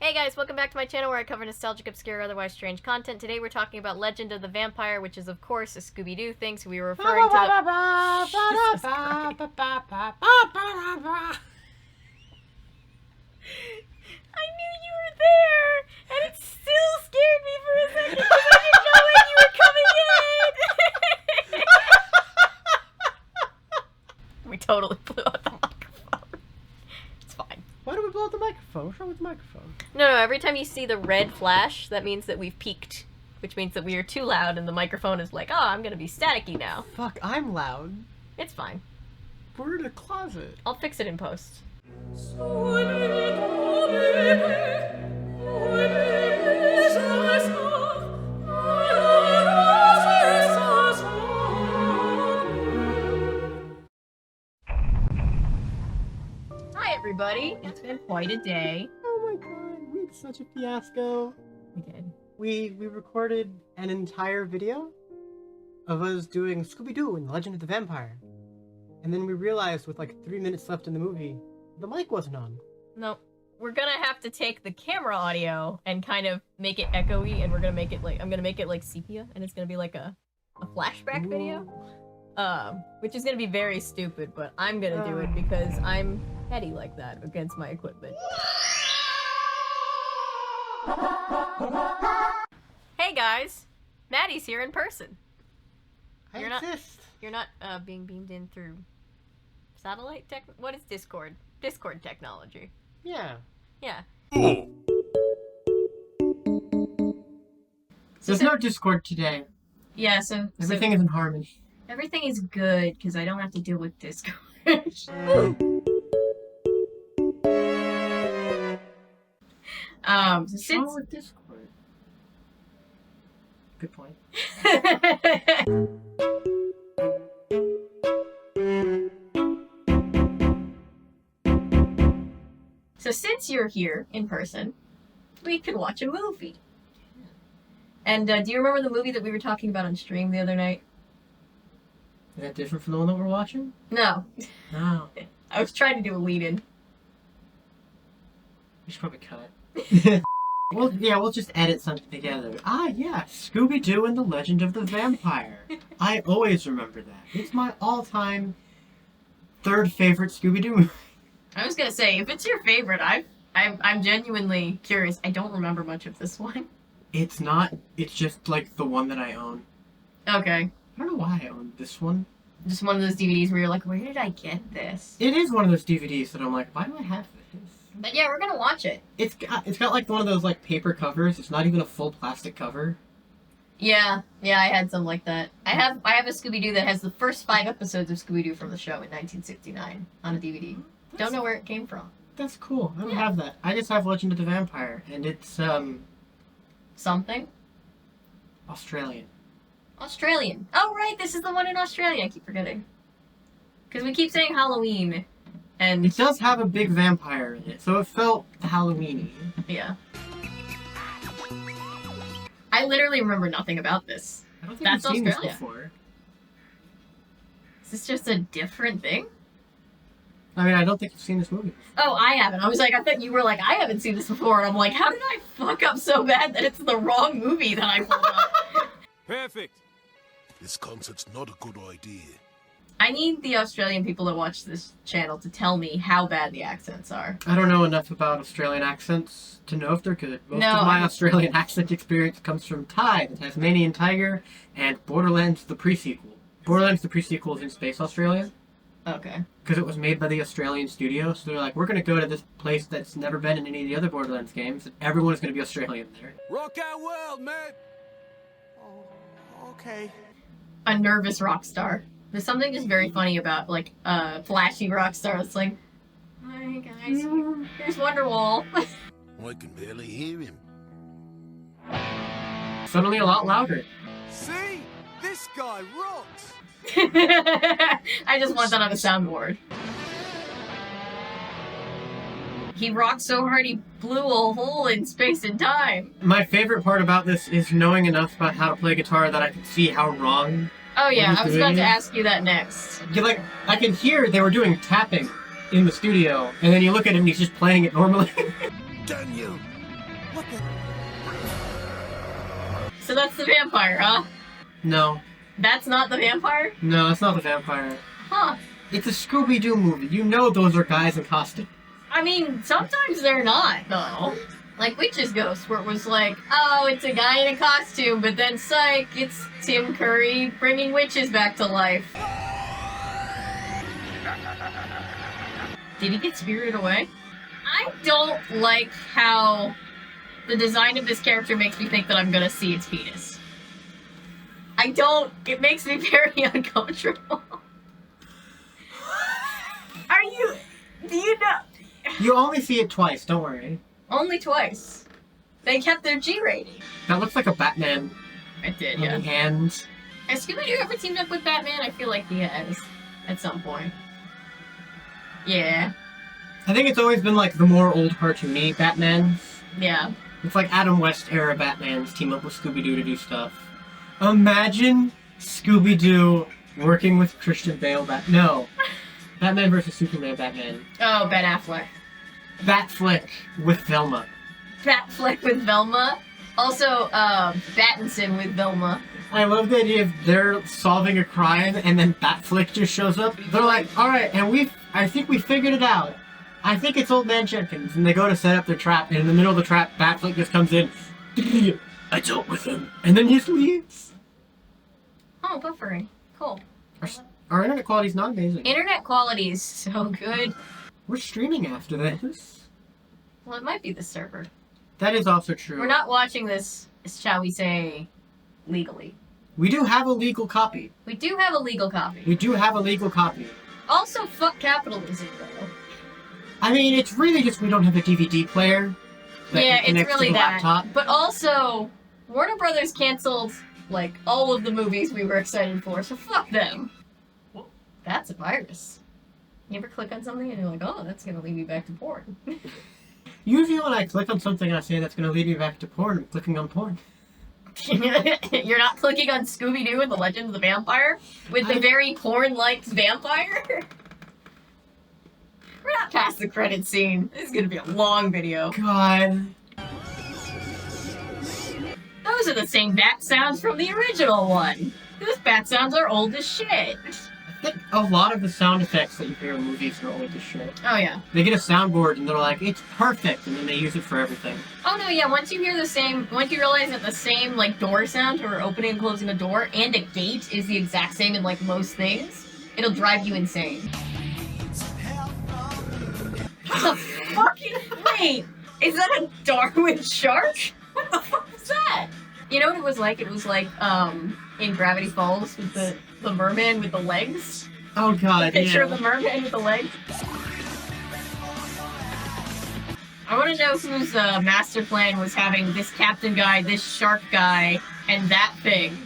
Hey guys, welcome back to my channel where I cover nostalgic, obscure, otherwise strange content. Today we're talking about Legend of the Vampire, which is of course a Scooby Doo thing, so we were referring to... I knew you were there, and it still scared me for a second because I didn't know when you were coming in! We totally blew out the microphone. It's fine. Why do we blow out the microphone? What's wrong with the microphone? No, every time you see the red flash, that means that we've peaked. Which means that we are too loud and the microphone is like, oh, I'm gonna be staticky now. Fuck, I'm loud. It's fine. We're in a closet. I'll fix it in post. Hi everybody, it's been quite a day. Oh my god, we had such a fiasco. We did. We recorded an entire video of us doing Scooby Doo and the Legend of the Vampire. And then we realized with like 3 minutes left in the movie, the mic wasn't on. No, we're gonna have to take the camera audio and kind of make it echoey, and we're gonna make it like, I'm gonna make it like sepia, and it's gonna be like a flashback video. Which is gonna be very stupid, but I'm gonna do it because I'm petty like that against my equipment. Hey guys! Maddie's here in person. You're You're not being beamed in through satellite tech? What is Discord? Discord technology. Yeah. Yeah. There's no Discord today. Yeah, so... Everything is in harmony. Everything is good, because I don't have to deal with Discord. What's wrong with Discord? Good point. So since you're here in person, we could watch a movie. And do you remember the movie that we were talking about on stream the other night? Is that different from the one that we're watching? No. No. I was trying to do a lead-in. We should probably cut. We'll just edit something together. Ah, yeah, Scooby Doo and the Legend of the Vampire. I always remember that. It's my all-time third favorite Scooby Doo movie. I was gonna say, if it's your favorite, I'm genuinely curious. I don't remember much of this one. It's not. It's just like the one that I own. Okay. I don't know why I own this one. Just one of those DVDs where you're like, where did I get this? It is one of those DVDs that I'm like, why do I have this? But yeah, we're gonna watch it. It's got like one of those like paper covers. It's not even a full plastic cover. Yeah, I had some like that. I have a Scooby Doo that has the first 5 episodes of Scooby Doo from the show in 1969 on a DVD. Don't know where it came from. That's cool. I don't have that. I just have Legend of the Vampire, and it's Something? Australian. Australian. Oh right, this is the one in Australia. I keep forgetting. Because we keep saying Halloween, and it does have a big vampire in it, so it felt Halloween-y. Yeah. I literally remember nothing about this. I don't think That's I've seen Australia. this before. Is this just a different thing? I mean, I don't think I've seen this movie before. Oh, I haven't. I was like, I thought you were like, I haven't seen this before, and I'm like, how did I fuck up so bad that it's the wrong movie that I pulled up? Perfect. This concert's not a good idea. I need the Australian people that watch this channel to tell me how bad the accents are. I don't know enough about Australian accents to know if they're good. Most of my Australian accent experience comes from Thai, the Tasmanian Tiger, and Borderlands the pre-sequel. Borderlands the pre-sequel is in Space Australia. Okay. Because it was made by the Australian studio, so they're like, we're going to go to this place that's never been in any of the other Borderlands games, and everyone is going to be Australian there. Rock our world, man! Oh, okay. A nervous rock star. There's something just very funny about, like, a flashy rock star that's like, hi guys, here's Wonderwall. I can barely hear him. Suddenly a lot louder. See? This guy rocks! I just want that on a soundboard. He rocked so hard he blew a hole in space and time. My favorite part about this is knowing enough about how to play guitar that I can see how wrong Oh yeah, I was about to ask you that next. Like, I can hear they were doing tapping in the studio, and then you look at him and he's just playing it normally. Daniel, What the? So that's the vampire, huh? No. That's not the vampire? No, it's not the vampire. Huh. It's a Scooby Doo movie. You know those are guys in costume. I mean, sometimes they're not, though. Like Witch's Ghost, where it was like, oh, it's a guy in a costume, but then psych, it's Tim Curry bringing witches back to life. Did he get spirited away? I don't like how the design of this character makes me think that I'm gonna see its penis. I don't. It makes me very uncomfortable. Are you... Do you know... You only see it twice, don't worry. Only twice. They kept their G rating. That looks like a Batman. I did, On yeah. the hands. Has Scooby Doo ever teamed up with Batman? I feel like he has. At some point. Yeah. I think it's always been like the more old cartoony Batmans. Yeah. It's like Adam West era Batmans team up with Scooby Doo to do stuff. Imagine Scooby Doo working with Christian Bale. No. Batman vs Superman Batman. Oh, Ben Affleck. Batflick with Velma. Batfleck with Velma. Also, Battinson with Velma. I love the idea of they're solving a crime and then Batflick just shows up. They're like, alright, and I think we figured it out. I think it's Old Man Jenkins. And they go to set up their trap, and in the middle of the trap, Batflick just comes in. I dealt with him. And then he just leaves. Oh, buffering. Cool. Our internet quality's not amazing. Internet quality is so good. We're streaming after this. Well, it might be the server. That is also true. We're not watching this, shall we say, legally. We do have a legal copy. We do have a legal copy. We do have a legal copy. Also, fuck capitalism, though. I mean, it's really just we don't have a DVD player. Yeah, it's really that. Laptop. But also, Warner Brothers canceled, like, all of the movies we were excited for, so fuck them. That's a virus. You ever click on something and you're like, oh, that's gonna lead me back to porn. Usually when I click on something I say that's gonna lead me back to porn, I'm clicking on porn. You're not clicking on Scooby Doo and the Legend of the Vampire? With the very porn-like vampire? We're not past the credit scene. This is gonna be a long video. God. Those are the same bat sounds from the original one. Those bat sounds are old as shit. I think a lot of the sound effects that you hear in movies are old as shit. Oh yeah. They get a soundboard and they're like, it's perfect, and then they use it for everything. Oh no, yeah, once you realize that the same, like, door sound or opening and closing a door and a gate is the exact same in, like, most things, it'll drive you insane. What the fucking... Wait, is that a Darwin shark? What the fuck is that? You know what it was like? It was like, in Gravity Falls with the merman with the legs. Oh god, Picture yeah. of the merman with the legs. I want to know whose master plan was having this captain guy, this shark guy, and that thing.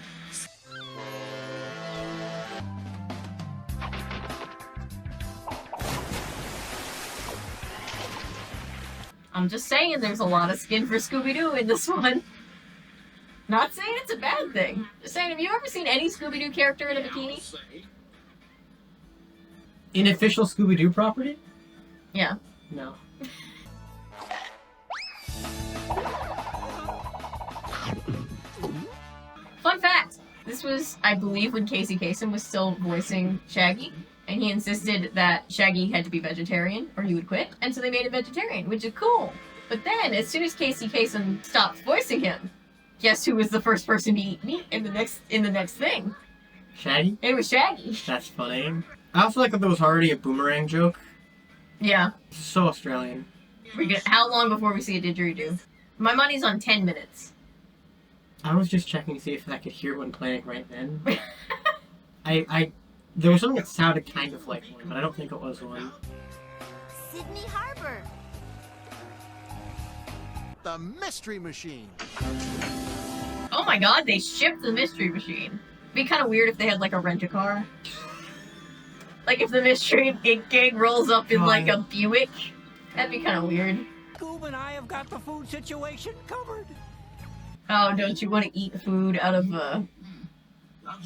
I'm just saying there's a lot of skin for Scooby-Doo in this one. Not saying it's a bad thing. Just saying, have you ever seen any Scooby-Doo character in a bikini? In official Scooby-Doo property? Yeah. No. Fun fact! This was, I believe, when Casey Kasem was still voicing Shaggy, and he insisted that Shaggy had to be vegetarian or he would quit, and so they made him vegetarian, which is cool. But then, as soon as Casey Kasem stopped voicing him, guess who was the first person to eat meat in the next thing? Shaggy? It was Shaggy. That's funny. I also like that there was already a boomerang joke. Yeah. It's so Australian. How long before we see a didgeridoo? My money's on 10 minutes. I was just checking to see if I could hear one playing right then. There was something that sounded kind of like one, but I don't think it was one. Sydney Harbor. The Mystery Machine. Oh my god, they shipped the Mystery Machine. It'd be kind of weird if they had like a rent-a-car. Like if the Mystery Gang rolls up in like a Buick. That'd be kind of weird. Scoob and I have got the food situation covered. Oh, don't you want to eat food out of a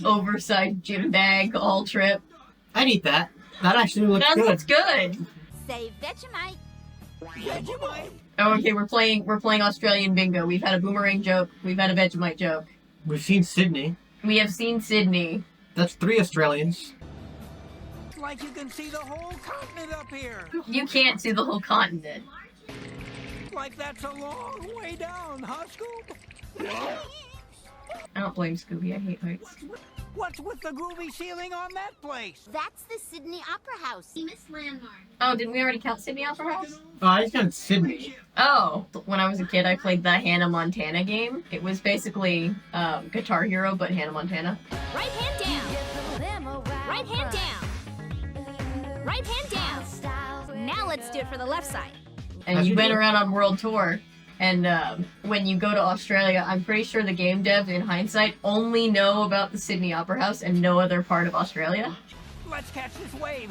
oversized gym bag all trip? I'd eat that. That actually looks That good. looks good. Say Vegemite. Vegemite. Oh, okay, we're playing Australian bingo. We've had a boomerang joke. We've had a Vegemite joke. We've seen Sydney. We have seen Sydney. That's 3 Australians. It's like you can see the whole continent up here. You can't see the whole continent. Like that's a long way down, huh, Scoob? I don't blame Scooby. I hate heights. What's with the groovy ceiling on that place? That's the Sydney Opera House. Famous landmark. Oh, didn't we already count Sydney Opera House? Oh, I just got Sydney. Oh, when I was a kid, I played the Hannah Montana game. It was basically Guitar Hero, but Hannah Montana. Right hand down. Right hand down. Right hand down. Now let's do it for the left side. And How'd you you went do it? around on World Tour. And when you go to Australia, I'm pretty sure the game devs, in hindsight, only know about the Sydney Opera House and no other part of Australia. Let's catch this wave.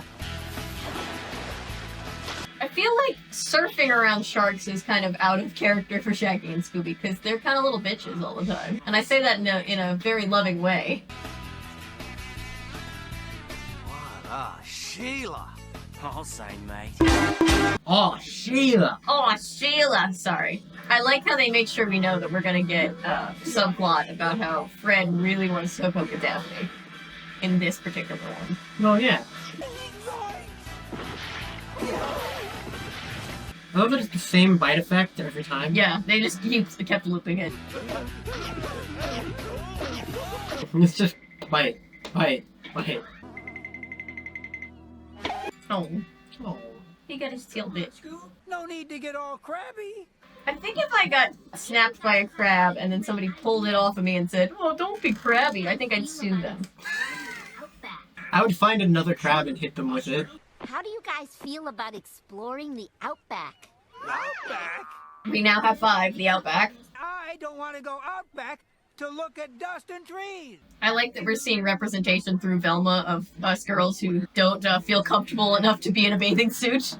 I feel like surfing around sharks is kind of out of character for Shaggy and Scooby, because they're kind of little bitches all the time. And I say that in a very loving way. Ah, Sheila. I'll say, mate. Oh, Sheila. Oh, Sheila! Sorry. I like how they make sure we know that we're gonna get a subplot about how Fred really wants to hook up with Daphne. In this particular one. Oh, yeah. I love that it's the same bite effect every time. Yeah, they just kept looping it. It's just bite, bite, bite. Oh, Oh. he got his tail bit. Scoob, no need to get all crabby. I think if I got snapped by a crab and then somebody pulled it off of me and said, "Oh, don't be crabby," I think I'd sue them. I would find another crab and hit them with it. How do you guys feel about exploring the Outback? Outback? We now have 5, the Outback. I don't want to go outback to look at dust and trees. I like that we're seeing representation through Velma of us girls who don't feel comfortable enough to be in a bathing suit.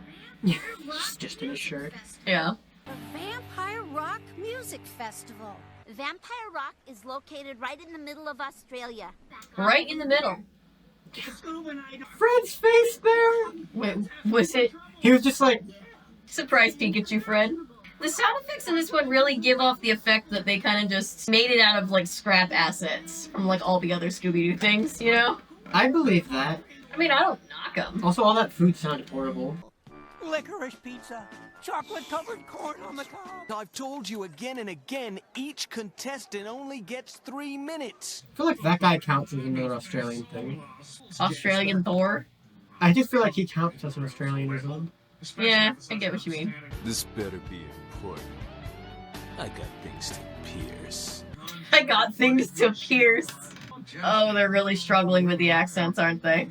Just in a shirt. Yeah. The Vampire Rock Music Festival. Vampire Rock is located right in the middle of Australia. Right in the middle. Fred's face there! Wait, was it? He was just like, Surprise Pikachu, Fred. The sound effects in this one really give off the effect that they kind of just made it out of, like, scrap assets from, like, all the other Scooby-Doo things, you know? I believe that. I mean, I don't knock them. Also, all that food sounded horrible. Licorice pizza. Chocolate-covered corn on the cob. I've told you again and again, each contestant only gets 3 minutes. I feel like that guy counts as another Australian thing. Australian Thor. I just feel like he counts as an Australian as well. Yeah, I get what you mean. This better be important. I got things to pierce. I got things to pierce. Oh, they're really struggling with the accents, aren't they?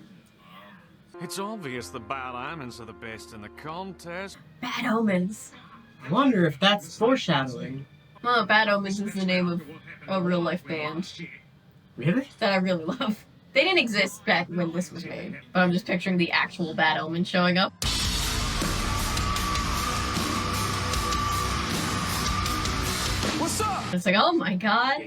It's obvious the Bad Omens are the best in the contest. Bad Omens. I wonder if that's foreshadowing. Well, Bad Omens is the name of a real-life band Really? that I really love. They didn't exist back when this was made, but I'm just picturing the actual Bad Omens showing up. What's up? It's like, oh my god.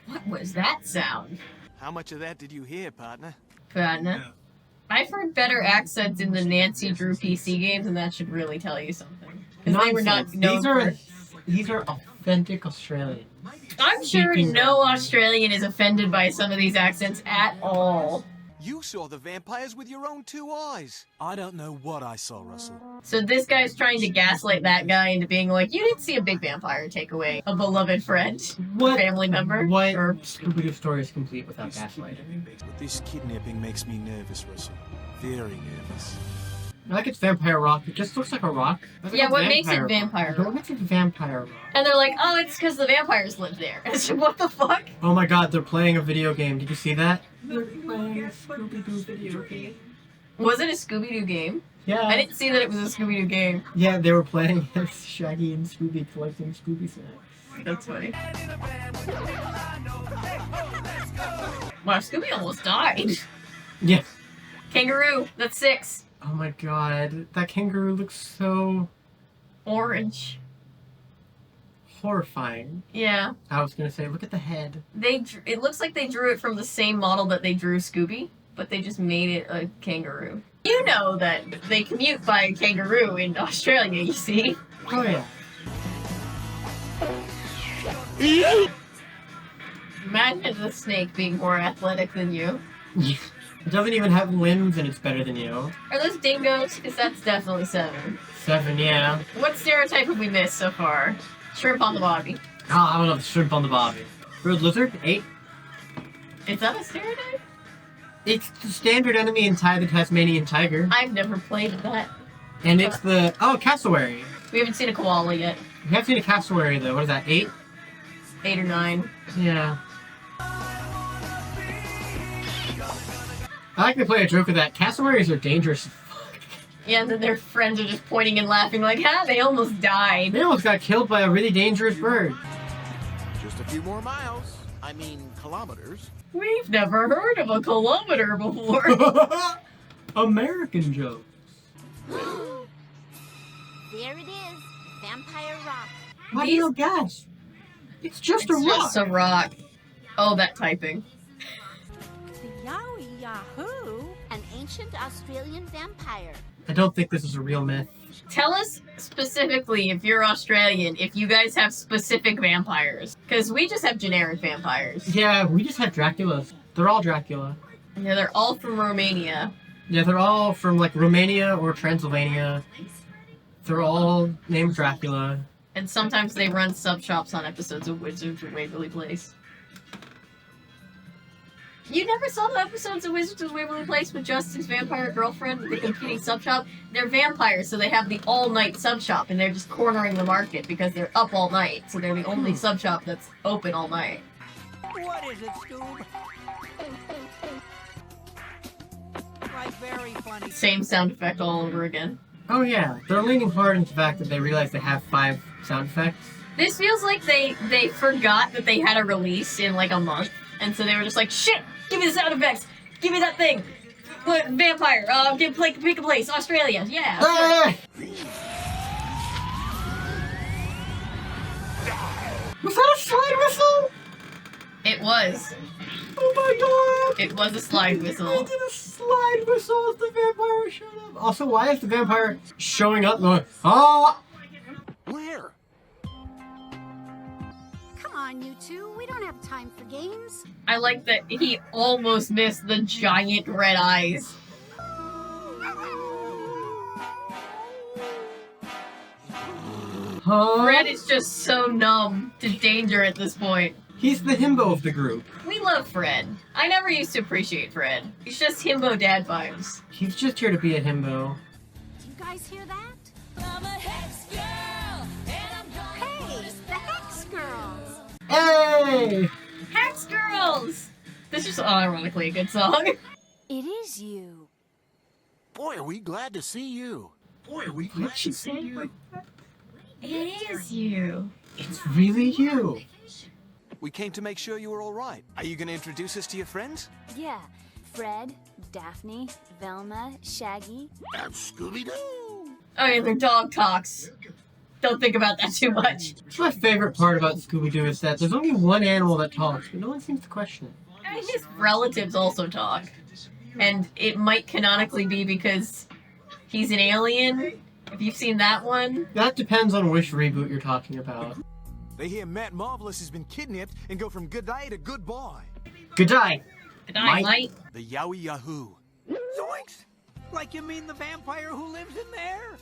What was that sound? How much of that did you hear, partner? Partner. I've heard better accents in the Nancy Drew PC games, and that should really tell you something. Because they were not Nonsense. known These are authentic Australians. I'm sure Speaking no of- Australian is offended by some of these accents at all. You saw the vampires with your own 2 eyes. I don't know what I saw, Russell. So this guy's trying to gaslight that guy into being like, you didn't see a big vampire take away a beloved friend, What? family member. What Or Scooby-Doo story is complete without gaslighting? But this kidnapping makes me nervous, Russell. Very nervous. I like it's vampire rock. It just looks like a rock. It's like Yeah, a what makes it rock. vampire What rock? makes it vampire rock? And they're like, oh, it's because the vampires live there. It's like, what the fuck? Oh my god, they're playing a video game. Did you see that? They're playing a Scooby-Doo video game. Was it a Scooby-Doo game? Yeah. I didn't see that it was a Scooby-Doo game. Yeah, they were playing as Shaggy and Scooby collecting Scooby snacks. That's funny. Wow, Scooby almost died. Yeah. Kangaroo, that's 6. Oh my god, that kangaroo looks so Orange. horrifying. Yeah. I was gonna say, look at the head. It looks like they drew it from the same model that they drew Scooby, but they just made it a kangaroo. You know that they commute by kangaroo in Australia, you see. Oh yeah. Imagine the snake being more athletic than you. It doesn't even have limbs and it's better than you. Are those dingoes? Because that's definitely 7. 7, yeah. What stereotype have we missed so far? Shrimp on the bobby. Oh, I don't know, shrimp on the bobby. Bird lizard, 8. Is that a stereotype? It's the standard enemy in the Tasmanian tiger. I've never played that. And it's the... Oh, cassowary. We haven't seen a koala yet. We have seen a cassowary, though. What is that, 8? 8 or 9. Yeah. I like to play a joke of that. Cassowaries are dangerous as fuck. Yeah, and then their friends are just pointing and laughing like, ha, they almost died. They almost got killed by a really dangerous bird. Just a few more miles. I mean, kilometers. We've never heard of a kilometer before. American joke. There it is. Vampire Rock. Why do you know gas? It's just a rock. Just a rock. Oh, that typing. The Yowie Yahoo! An ancient Australian vampire. I don't think this is a real myth. Tell us specifically, if you're Australian, if you guys have specific vampires. Because we just have generic vampires. Yeah, we just have Draculas. They're all Dracula. Yeah, they're all from Romania. Yeah, they're all from, like, Romania or Transylvania. They're all named Dracula. And sometimes they run sub-shops on episodes of Wizards of Waverly Place. You never saw the episodes of Wizards of Waverly Place with Justin's vampire girlfriend with the competing sub-shop? They're vampires, so they have the all-night sub-shop, and they're just cornering the market because they're up all night, so they're the only sub-shop that's open all night. What is it, Scoob? Like very funny. Same sound effect all over again. Oh yeah, they're leaning hard into the fact that they realize they have 5 sound effects. This feels like they forgot that they had a release in like a month, and so they were just like, shit, give me the sound effects, give me that thing, vampire, pick a place, Australia, yeah. Ah! Was that a slide whistle? It was. Oh my god! It was a slide They whistle. did a slide whistle as the vampire showed up. Also, why is the vampire showing up going, ah? Where? Come on, you two. We don't have time for games. I like that he almost missed the giant red eyes. Huh? Fred is just so numb to danger at this point. He's the himbo of the group. We love Fred. I never used to appreciate Fred. He's just himbo dad vibes. He's just here to be a himbo. Do you guys hear that? Hey, the Hex Girls! Hey! Hex Girls! This is unironically a good song. It is you. Boy, are we glad to see you. Boy, are we What'd she say? It is you. It's really you. We came to make sure you were all right. Are you going to introduce us to your friends? Yeah. Fred, Daphne, Velma, Shaggy. And Scooby Doo. I mean, their dog talks. Don't think about that too much. That's my favorite part about Scooby Doo is that there's only one animal that talks, but no one seems to question it. I mean, his relatives also talk. And it might canonically be because he's an alien. If you've seen that one. That depends on which reboot you're talking about. They hear Matt Marvelous has been kidnapped and go from good day to good boy. Good day. Good night, Mike. The Yowie Yahoo. Zoinks! Like you mean the vampire who lives in there?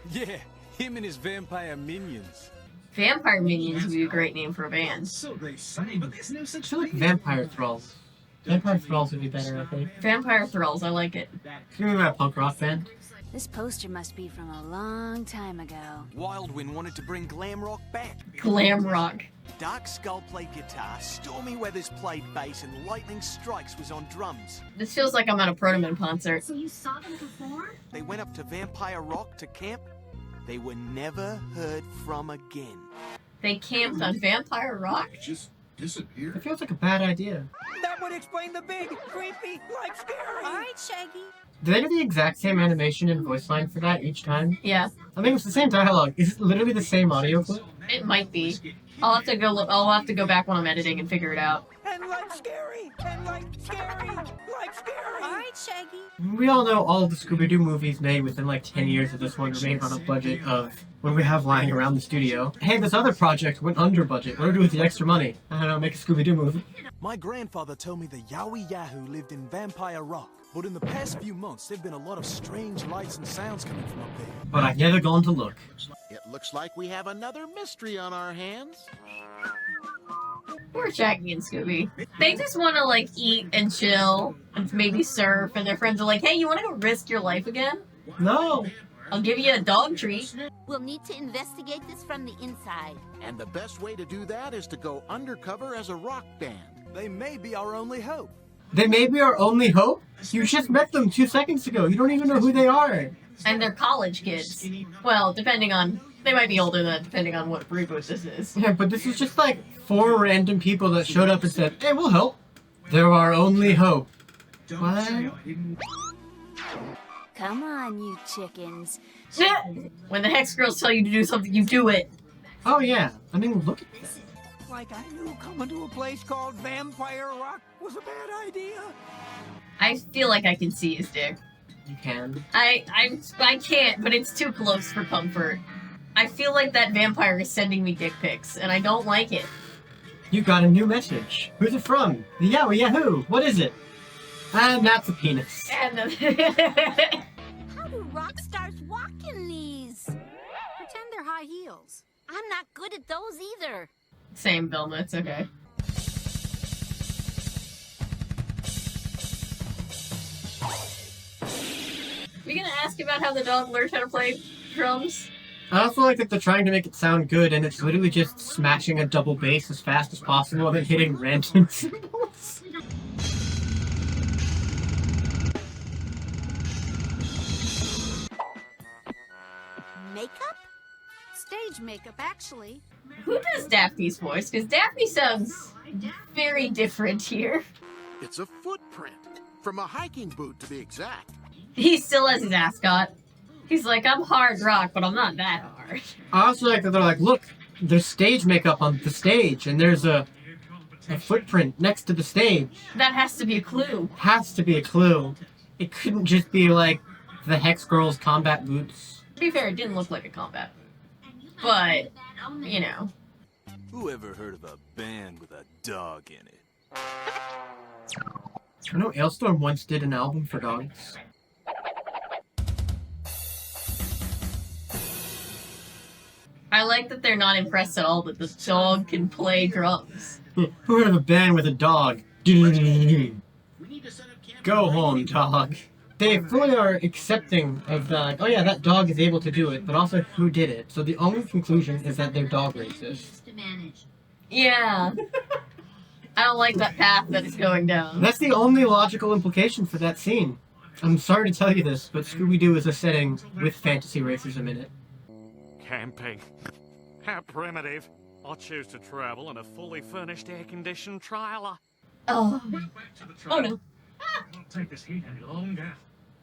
Yeah, him and his vampire minions. Vampire Minions would be a great name for a band. So they say, but there's no I such feel like Vampire Thralls. Vampire Thralls would be better, I think. Vampire Thralls, I like it. Give me my punk rock band. This poster must be from a long time ago. Wildwind wanted to bring glam rock back. Glam rock. Dark Skull played guitar, Stormy Weathers played bass, and Lightning Strikes was on drums. This feels like I'm at a Protoman concert. So you saw them perform? They went up to Vampire Rock to camp. They were never heard from again. They camped on Vampire Rock? It feels like a bad idea. That would explain the big, creepy, like scary. All right, Shaggy. Do they do the exact same animation and voice line for that each time? Yeah, I think it's the same dialogue. Is it literally the same audio clip? it might be. I'll have to go back when I'm editing and figure it out. and like scary, and like scary, like scary. All right, Shaggy. We all know all of the Scooby Doo movies made within like 10 years of this one were made on a budget of what we have lying around the studio. Hey, this other project went under budget. What do we do with the extra money? I don't know, make a Scooby Doo movie. My grandfather told me the Yowie Yahoo lived in Vampire Rock, but in the past few months there've been a lot of strange lights and sounds coming from up there. But I've never gone to look. It looks like we have another mystery on our hands. Poor Shaggy and Scooby. They just want to, like, eat and chill and maybe surf, and their friends are like, hey, you want to go risk your life again? No! I'll give you a dog treat. We'll need to investigate this from the inside. And the best way to do that is to go undercover as a rock band. They may be our only hope. They may be our only hope? You just met them 2 seconds ago. You don't even know who they are. And they're college kids. Well, depending on... They might be older than that, depending on what reboot this is. Yeah, but this is just like 4 random people that showed up and said, hey, we'll help. They're our only hope. What? Come on, you chickens. When the Hex Girls tell you to do something, you do it. Oh yeah, I mean, look at this. Like I knew coming to a place called Vampire Rock was a bad idea. I feel like I can see his dick. You can. I can't, but it's too close for comfort. I feel like that vampire is sending me dick pics, and I don't like it. You got a new message. Who's it from? The Yowie Yahoo! What is it? And that's a penis. And How do rock stars walk in these? Pretend they're high heels. I'm not good at those either. Same, Velma, it's okay. We gonna ask about how the dog learned how to play drums? I also like that they're trying to make it sound good, and it's literally just smashing a double bass as fast as possible and then hitting random cymbals. Makeup? Stage makeup, actually. Who does Daphne's voice? Because Daphne sounds very different here. It's a footprint. From a hiking boot, to be exact. He still has his ascot. He's like, I'm hard rock, but I'm not that hard. I also like that they're like, look, there's stage makeup on the stage, and there's a footprint next to the stage. That has to be a clue. Has to be a clue. It couldn't just be like the Hex Girls' combat boots. To be fair, it didn't look like a combat. But, you know. Whoever heard of a band with a dog in it? I know Ailstorm once did an album for dogs. I like that they're not impressed at all that the dog can play drums. Who heard of a band with a dog? Go home, dog. They fully are accepting of that, oh yeah, that dog is able to do it, but also who did it. So the only conclusion is that they're dog racist. Yeah. I don't like that path that it's going down. That's the only logical implication for that scene. I'm sorry to tell you this, but Scooby Doo is a setting with fantasy racism in it. Camping. How primitive. I choose to travel in a fully furnished air-conditioned trailer. Oh. Oh no. Take this heat any longer.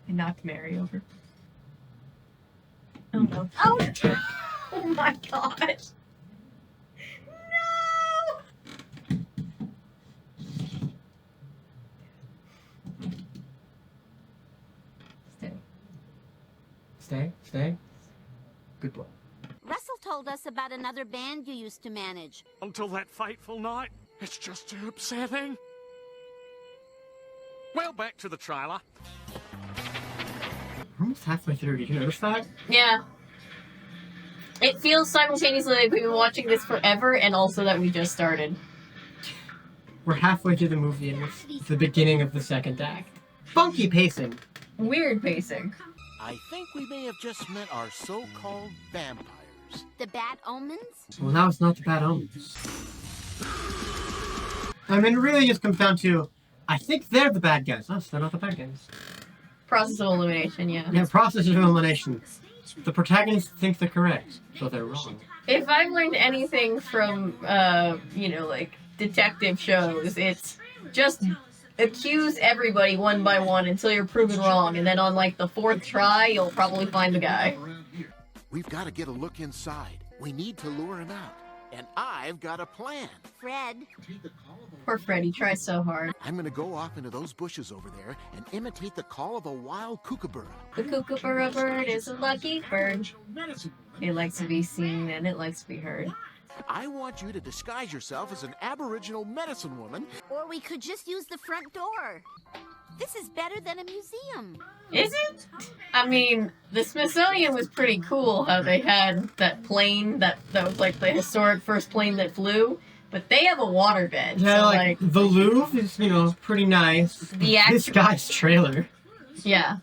I knocked Mary over. Oh no. Oh, oh my god. No! Stay. Good boy. Russell told us about another band you used to manage. Until that fateful night, it's just too upsetting. Well, back to the trailer. We're almost halfway through. Did you notice that? Yeah. It feels simultaneously like we've been watching this forever and also that we just started. We're halfway through the movie and it's the beginning of the second act. Funky pacing. Weird pacing. I think we may have just met our so-called vampires. The Bad Omens? Well, now it's not the Bad Omens. I mean, it really just comes down to, I think they're the bad guys. No, they're not the bad guys. Process of elimination, yeah. Yeah, process of elimination. The protagonists think they're correct, so they're wrong. If I've learned anything from, you know, like, detective shows, it's just accuse everybody one by one until you're proven wrong, and then on, like, the 4th try, you'll probably find the guy. We've got to get a look inside. We need to lure him out. and I've got a plan. Fred. Poor Freddy tries so hard. I'm gonna go off into those bushes over there and imitate the call of a wild kookaburra. The kookaburra bird is a lucky bird. It likes to be seen and it likes to be heard. I want you to disguise yourself as an Aboriginal medicine woman. Or we could just use the front door. This is better than a museum. Is it? I mean, the Smithsonian was pretty cool how they had that plane that was like the historic first plane that flew, but they have a waterbed. Yeah, so like the Louvre is, you know, pretty nice. This guy's trailer. Yeah.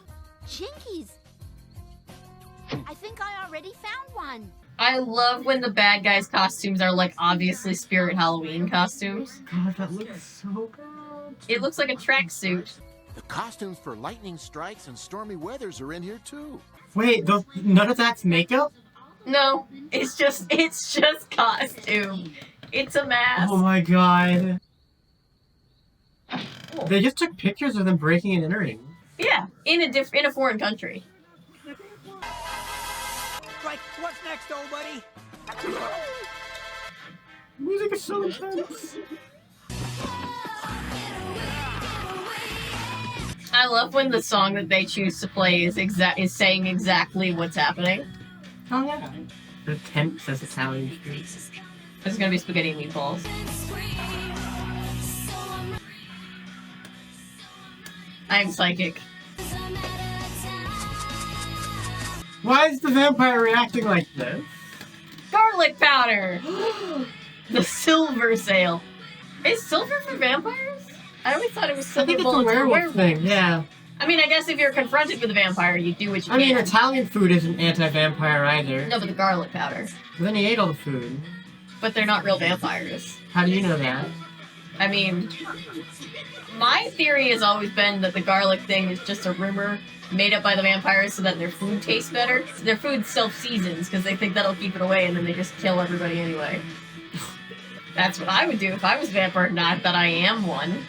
Jinkies. I think I already found one. I love when the bad guys' costumes are like obviously Spirit Halloween costumes. God, that looks so good. It looks like a tracksuit. The costumes for lightning strikes and stormy weathers are in here too. Wait, none of that's makeup? No, it's just costume. It's a mask. Oh my god. They just took pictures of them breaking and entering. Yeah, in a foreign country. Right, what's next, old buddy? Music is so intense. I love when the song that they choose to play is saying exactly what's happening. Oh yeah. The tent says Italian street. There's gonna be spaghetti and meatballs. I'm psychic. Why is the vampire reacting like this? Garlic powder! The silver sale. Is silver for vampires? I always thought it was I silver think it's a bullets for werewolf werewolves. thing, yeah. I mean, I guess if you're confronted with a vampire, you do what you I can. mean, Italian food isn't anti-vampire either. No, but the garlic powder. But then he ate all the food. But they're not real vampires. How do you know that? I mean, my theory has always been that the garlic thing is just a rumor made up by the vampires so that their food tastes better. Their food self-seasons because they think that'll keep it away and then they just kill everybody anyway. That's what I would do if I was a vampire, not that I am one.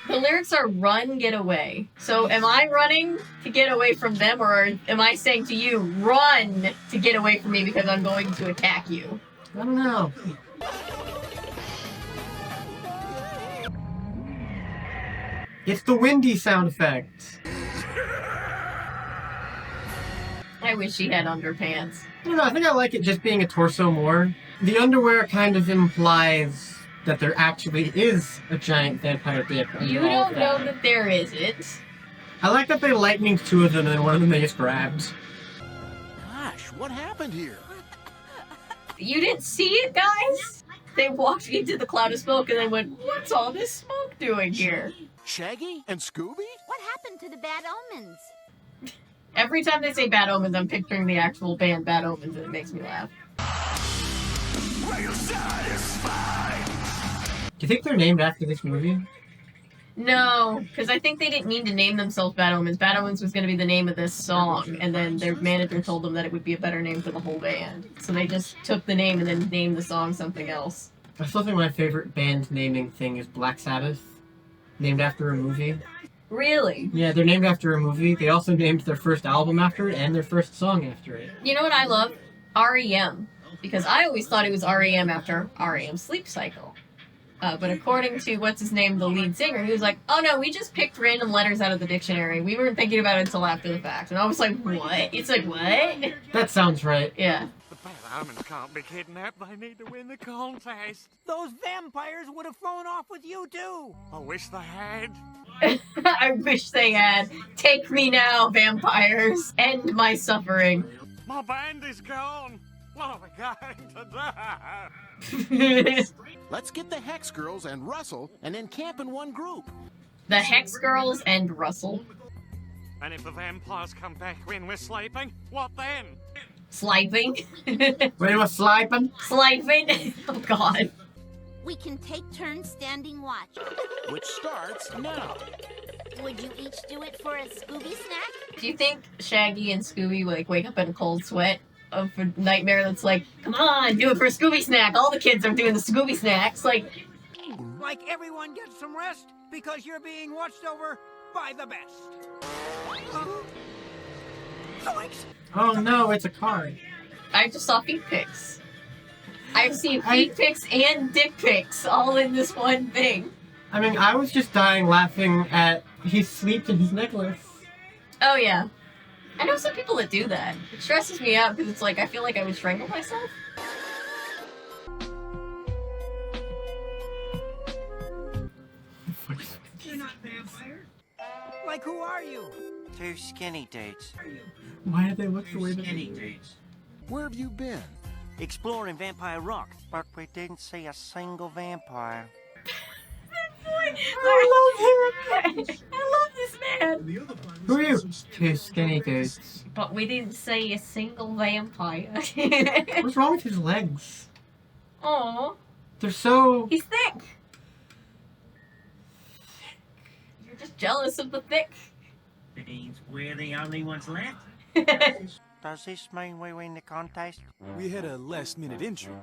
The lyrics are run, get away. So am I running to get away from them, or am I saying to you, run to get away from me because I'm going to attack you? I don't know. It's the windy sound effect. I wish she had underpants. I don't know, I think I like it just being a torso more. The underwear kind of implies that there actually is a giant vampire dick. You don't know that there isn't. I like that they lightninged two of them and then one of them they just grabbed. Gosh, what happened here? You didn't see it, guys? They walked into the cloud of smoke and then went, what's all this smoke doing here? Shaggy and Scooby? What happened to the bad omens? Every time they say Bad Omens, I'm picturing the actual band Bad Omens and it makes me laugh. Do you think they're named after this movie? No, because I think they didn't mean to name themselves Bad Omens. Bad Omens was going to be the name of this song, and then their manager told them that it would be a better name for the whole band. So they just took the name and then named the song something else. I still think my favorite band naming thing is Black Sabbath, named after a movie. Really? Yeah, they're named after a movie. They also named their first album after it and their first song after it. You know what I love? REM. Because I always thought it was REM after REM Sleep Cycle. But according to, what's his name, the lead singer, he was like, oh no, we just picked random letters out of the dictionary. We weren't thinking about it until after the fact. And I was like, what? It's like, what? That sounds right. Yeah. The bad omens can't be kidnapped. They need to win the contest. Those vampires would have flown off with you too. I wish they had. I wish they had. Take me now, vampires. End my suffering. My band is gone. What are we going to do? Let's get the Hex Girls and Russell and then camp in one group. The Hex Girls and Russell. And if the vampires come back when we're sleeping, what then? Sliping. Wait, what's sliping? Sliping. Oh god. We can take turns standing watch. Which starts now. Would you each do it for a Scooby snack? Do you think Shaggy and Scooby like wake up in a cold sweat of a nightmare that's like, come on, do it for a Scooby snack. All the kids are doing the Scooby snacks. Like Like everyone gets some rest because you're being watched over by the best. Zoinks! Oh no, it's a car. I just saw feet pics. I've seen feet pics and dick pics all in this one thing. I mean, I was just dying laughing at he sleeped in his necklace. Oh yeah. I know some people that do that. It stresses me out because it's like I feel like I would strangle myself. You're not vampires. Like, who are you? Two skinny dudes. Why do they look the way Skinny they do? dudes. Where have you been? Exploring Vampire Rock, but we didn't see a single vampire. I love him. I love this man. Who are you? Two skinny dudes. But we didn't see a single vampire. What's wrong with his legs? Aww. They're so... He's thick. You're just jealous of the thick. Means we're the only ones left. Does this mean we win the contest? We had a last-minute entry.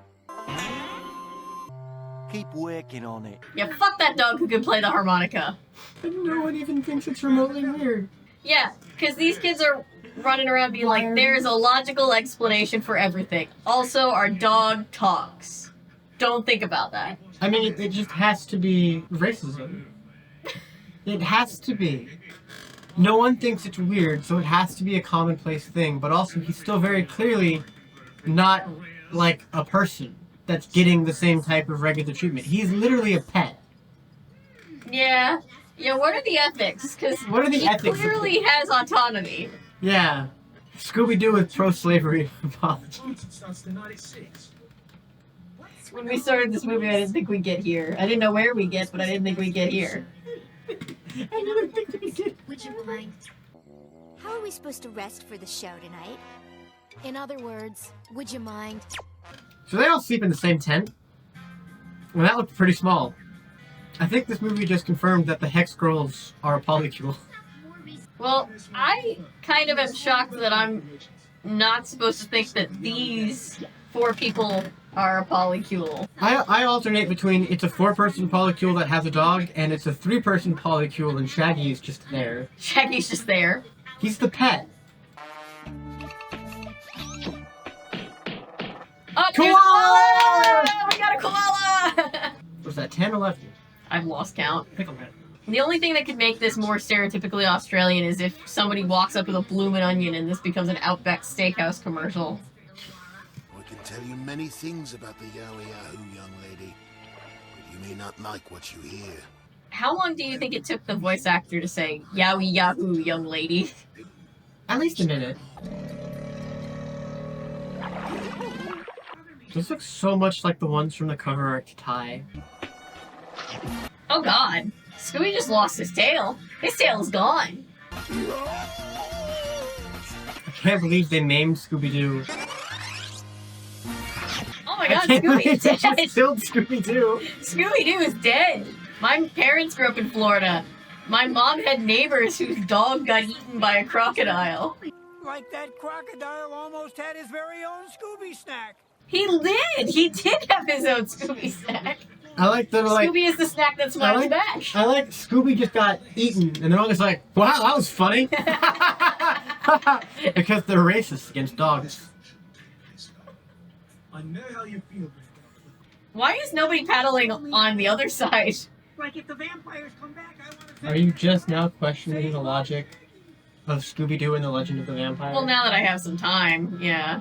Keep working on it. Yeah, fuck that dog who can play the harmonica. No one even thinks it's remotely weird. Yeah, because these kids are running around being like, there's a logical explanation for everything. Also, our dog talks. Don't think about that. I mean, it just has to be racism. It has to be. No one thinks it's weird, so it has to be a commonplace thing, but also he's still very clearly not like a person that's getting the same type of regular treatment. He's literally a pet. Yeah. Yeah, what are the ethics? Because What are the he ethics? clearly has autonomy. Yeah. Scooby Doo with pro-slavery apology. Starts to 96. When we started this movie, I didn't think we'd get here. I didn't know where we'd get, but I didn't think we'd get here. I didn't think we did. Would you mind? How are we supposed to rest for the show tonight? In other words, would you mind? So they all sleep in the same tent? Well, that looked pretty small. I think this movie just confirmed that the Hex girls are a polycule. Well, I kind of am shocked that I'm not supposed to think that these 4 people are a polycule. I alternate between it's a 4-person polycule that has a dog, and it's a 3-person polycule and Shaggy's just there. Shaggy's just there. He's the pet. Oh, Koala! we got a koala! Was that 10 or 11? I've lost count. I think 11. The only thing that could make this more stereotypically Australian is if somebody walks up with a bloomin' onion and this becomes an Outback Steakhouse commercial. I can tell you many things about the Yowie Yahoo, young lady, but you may not like what you hear. How long do you think it took the voice actor to say, Yowie Yahoo, young lady? At least a minute. This looks so much like the ones from the cover art to Ty. Oh god. Scooby just lost his tail. His tail is gone. I can't believe they named Scooby Doo. Oh my I god, can't believe Scooby's they dead. just killed Scooby Doo. Scooby Doo is dead. My parents grew up in Florida. My mom had neighbors whose dog got eaten by a crocodile. Like that crocodile almost had his very own Scooby snack. He did! He did have his own Scooby snack. I like the like. Scooby is the snack that smiles back. I like Scooby just got eaten, and they're all just like, "Wow, that was funny," because they're racist against dogs. I know how you feel. Why is nobody paddling on the other side? Like if the vampires come back, I want to. Are you just now questioning the logic of Scooby Doo and the Legend of the Vampire? Well, now that I have some time, yeah.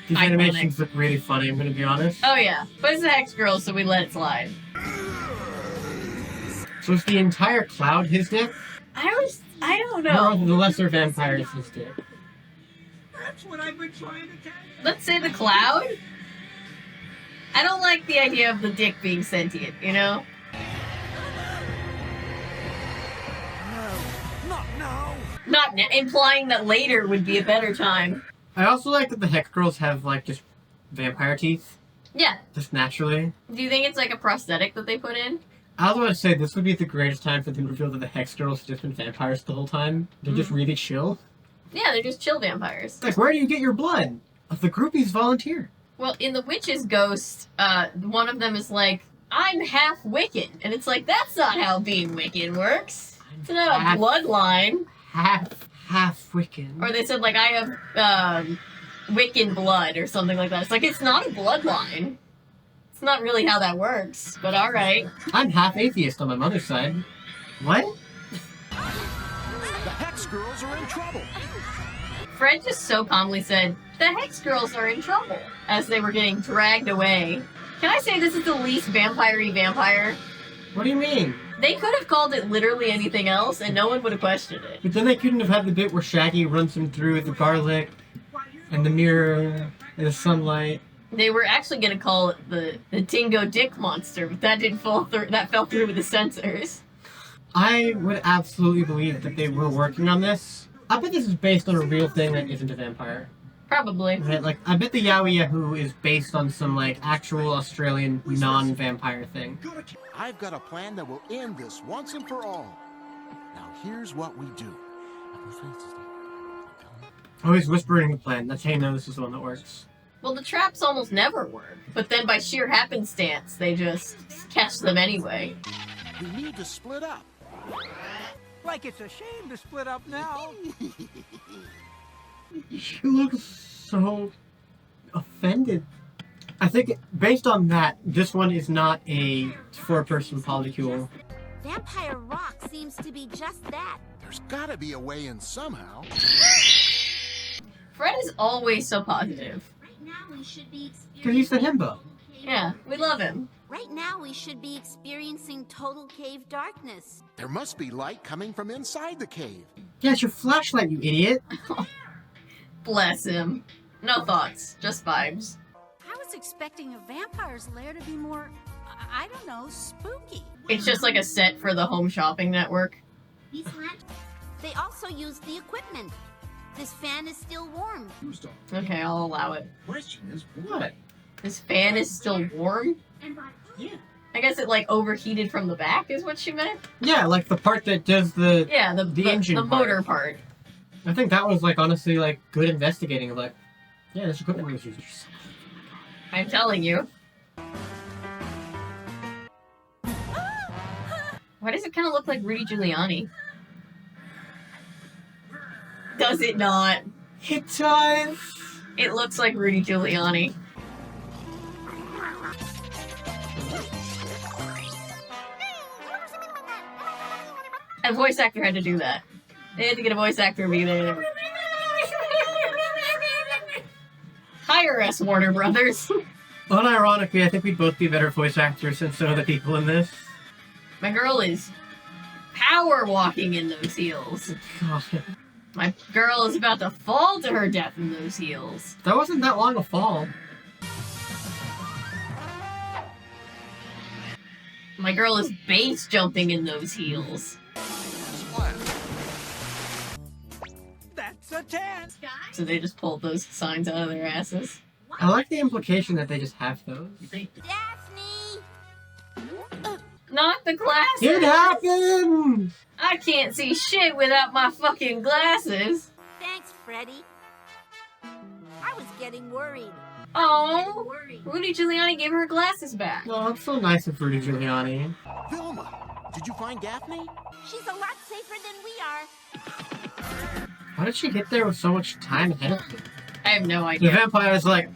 These animations look really funny, I'm gonna be honest. Oh yeah, but it's a Hex girl, so we let it slide. So is the entire cloud his dick? I don't Or know. are the lesser vampires his dick? That's what I've been trying to tell you. Let's say the cloud? I don't like the idea of the dick being sentient, you know? Not implying that later would be a better time. I also like that the Hex girls have like just vampire teeth. Yeah. Just naturally. Do you think it's like a prosthetic that they put in? I was about to say this would be the greatest time for them to reveal that the Hex girls have just been vampires the whole time. They're just really chill. Yeah, they're just chill vampires. Like, where do you get your blood? The groupies volunteer. Well, in the Witch's Ghost, one of them is like, I'm half Wiccan. And it's like, that's not how being Wiccan works. It's not a bloodline. Half Wiccan. Or they said, like, I have Wiccan blood or something like that. It's like, it's not a bloodline. It's not really how that works, but alright. I'm half atheist on my mother's side. What? The Hex girls are in trouble. Fred just so calmly said, the Hex girls are in trouble, as they were getting dragged away. Can I say this is the least vampire-y vampire? What do you mean? They could have called it literally anything else, and no one would have questioned it. But then they couldn't have had the bit where Shaggy runs him through the garlic, and the mirror, and the sunlight. They were actually going to call it the Dingo Dick Monster, but that didn't fall through. That fell through with the censors. I would absolutely believe that they were working on this. I bet this is based on a real thing that isn't a vampire. Probably. Right? Like, I bet the Yowie Yahoo is based on some, like, actual Australian non-vampire thing. I've got a plan that will end this once and for all. Now here's what we do. Oh, he's whispering the plan. That's how you know this is the one that works. Well, the traps almost never work, but then by sheer happenstance, they just catch them anyway. We need to split up. Like it's a shame to split up now. She looks so offended. I think, based on that, this one is not a four-person polycule. Vampire Rock seems to be just that. There's gotta be a way in somehow. Fred is always so positive. Right now we should be Because he's the himbo. Yeah, we love him. Right now we should be experiencing total cave darkness. There must be light coming from inside the cave. Yeah, it's your flashlight, you idiot. Bless him. No thoughts, just vibes. I was expecting a vampire's lair to be more, I don't know, spooky. It's just like a set for the Home Shopping Network. They also use the equipment. This fan is still warm. Okay, I'll allow it. Question is, What? This fan is still warm? Yeah. I guess it like overheated from the back is what she meant? Yeah, like the part that does the engine the motor part. I think that was like honestly like good investigating. Like, yeah, this equipment was used. I'm telling you. Why does it kind of look like Rudy Giuliani? Does it not? It does. It looks like Rudy Giuliani. A voice actor had to do that. They had to get a voice actor to be there. Hire us, Warner Brothers. Unironically, I think we'd both be better voice actors than some of the people in this. My girl is power walking in those heels. God. My girl is about to fall to her death in those heels. That wasn't that long a fall. My girl is base jumping in those heels. That's a 10. So they just pulled those signs out of their asses. I like the implication that they just have those. Daphne! Not the glasses! It happened! I can't see shit without my fucking glasses. Thanks, Freddy. I was getting worried. Oh, Rudy Giuliani gave her glasses back. Oh, that's so nice of Rudy Giuliani. Vilma, did you find Daphne? She's a lot safer than we are. How did she get there with so much time ahead of her? I have no The idea. vampire's like,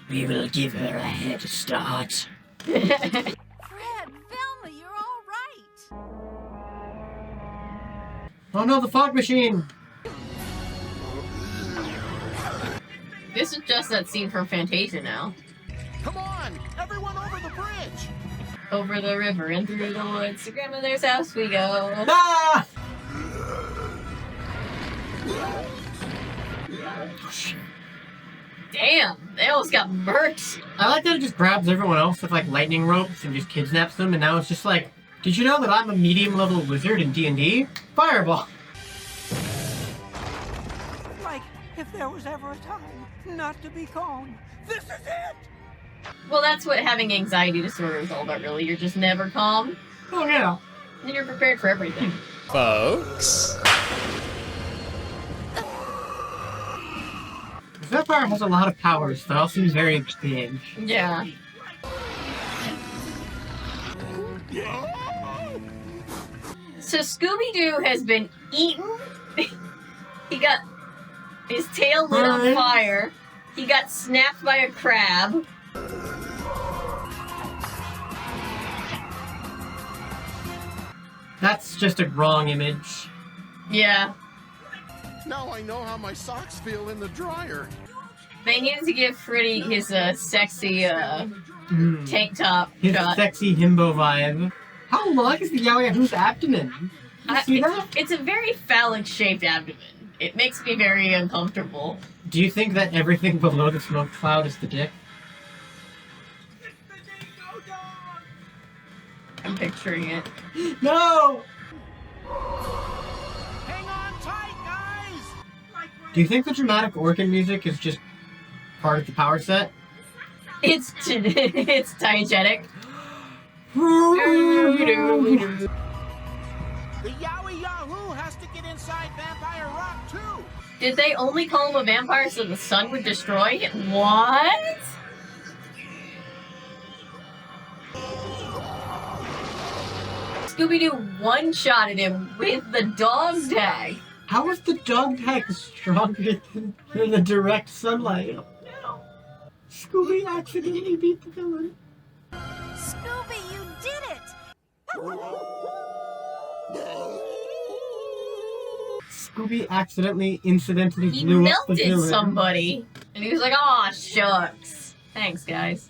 we will give her a head start. Fred, Velma, you're all right. Oh no, the fog machine! This is just that scene from Fantasia now. Come on, everyone over the bridge! Over the river and through the woods to grandmother's house we go. Ah! Damn, they almost got murked. I like that it just grabs everyone else with like lightning ropes and just kidnaps them, and now it's just like, did you know that I'm a medium level wizard in D&D? Fireball! Like if there was ever a time not to be calm. This is it! Well, that's what having anxiety disorder is all about, really. You're just never calm. Oh yeah. And you're prepared for everything. Folks. The vampire has a lot of powers, but all seems very big. Yeah. So Scooby Doo has been eaten. He got his tail lit on fire. He got snapped by a crab. That's just a wrong image. Yeah. Now I know how my socks feel in the dryer. They needed to give Freddy his sexy tank top His shot. sexy himbo vibe. How long is the Yaoi-Yahoo's abdomen? You see that? It's a very phallic-shaped abdomen. It makes me very uncomfortable. Do you think that everything below the smoke cloud is the dick? I'm picturing it. No! Hang on tight, guys! Do you think the dramatic organ music is just part of the power set? It's diegetic. The Yowie Yahoo has to get inside Vampire Rock, too! Did they only call him a vampire so the sun would destroy him? What? Scooby-Doo one-shotted him with the dog tag. How is the dog tag stronger than the direct sunlight? Scooby accidentally beat the villain. Scooby, you did it! Scooby accidentally, incidentally He blew up the melted villain. somebody. And he was like, aw, shucks. Thanks, guys.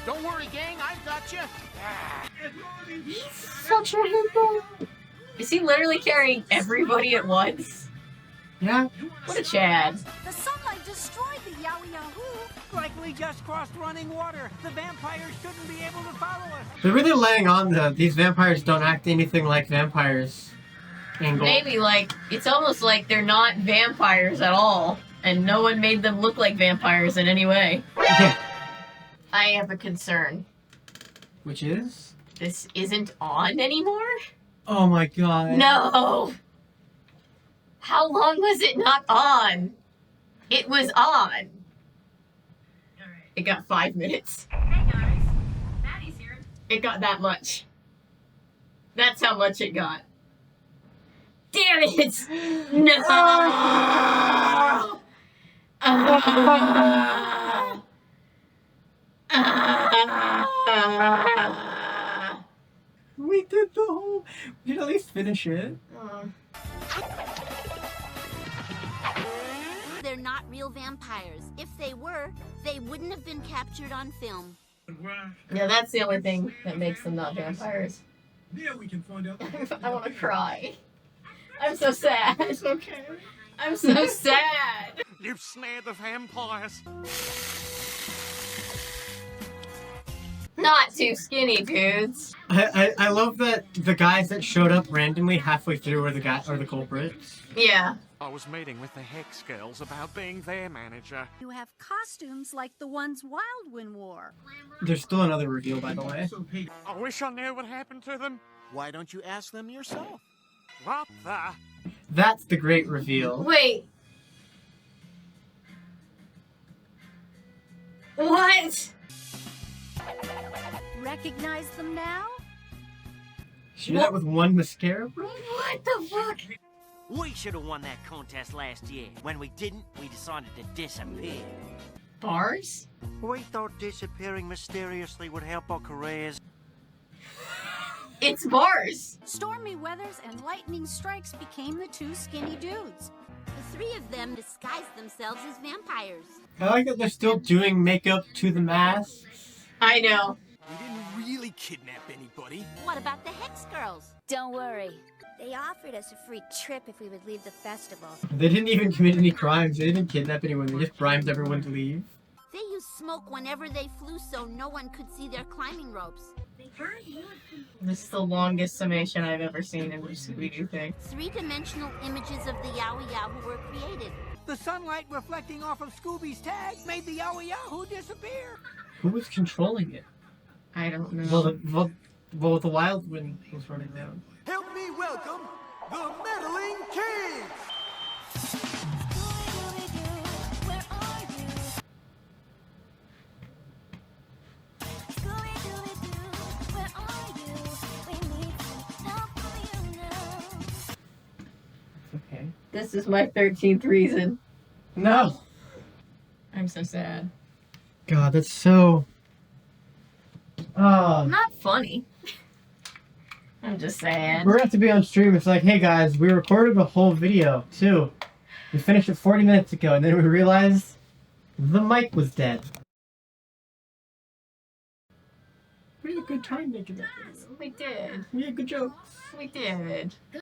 Don't worry, gang, I've got you. Such a himbo. Is he literally carrying everybody at once? Yeah. What a Chad. The sunlight destroyed the Yowie Yahoo! Like we just crossed running water. The vampires shouldn't be able to follow us. They're really laying on these vampires don't act anything like vampires angle. Maybe, like, it's almost like they're not vampires at all. And no one made them look like vampires in any way. Yeah. I have a concern. Which is? This isn't on anymore? Oh my god. No! How long was it not on? It was on. It got 5 minutes. Hey guys, Maddy's here. It got that much. That's how much it got. Damn it! No! We did the whole... We could at least finish it. They're not real vampires. If they were, they wouldn't have been captured on film. Yeah, that's the only thing that makes them not vampires. Yeah, we can find out. I want to cry. I'm so sad. It's okay. I'm so sad. You've snared the vampires. Not too skinny dudes. I love that the guys that showed up randomly halfway through are the culprits. Yeah. I was meeting with the Hicks girls about being their manager. You have costumes like the ones Wildwin wore. There's still another reveal, by the way. I wish I knew what happened to them. Why don't you ask them yourself? What the? That's the great reveal. Wait. What? Recognize them now? She did that with one mascara, bro? What the fuck? We should have won that contest last year. When we didn't, we decided to disappear. Bars? We thought disappearing mysteriously would help our careers. It's bars. Stormy weathers and lightning strikes became the two skinny dudes. The three of them disguised themselves as vampires. I like that they're still doing makeup to the masks. I know. We didn't really kidnap anybody. What about the Hicks girls? Don't worry. They offered us a free trip if we would leave the festival. They didn't even commit any crimes. They didn't kidnap anyone. They just bribed everyone to leave. They used smoke whenever they flew so no one could see their climbing ropes. This is the longest summation I've ever seen in a Scooby-Doo thing. Three-dimensional images of the Yowie Yahoo were created. The sunlight reflecting off of Scooby's tag made the Yowie Yahoo disappear. Who was controlling it? I don't know. Well, the wild wind was running down. Help me welcome the Meddling Kids! This is my 13th reason. No. I'm so sad. God, that's so... Not funny. I'm just sad. We're gonna have to be on stream. It's like, hey guys, we recorded the whole video, too. We finished it 40 minutes ago, and then we realized the mic was dead. We had a good time making that video. We did. We had good jokes. We did.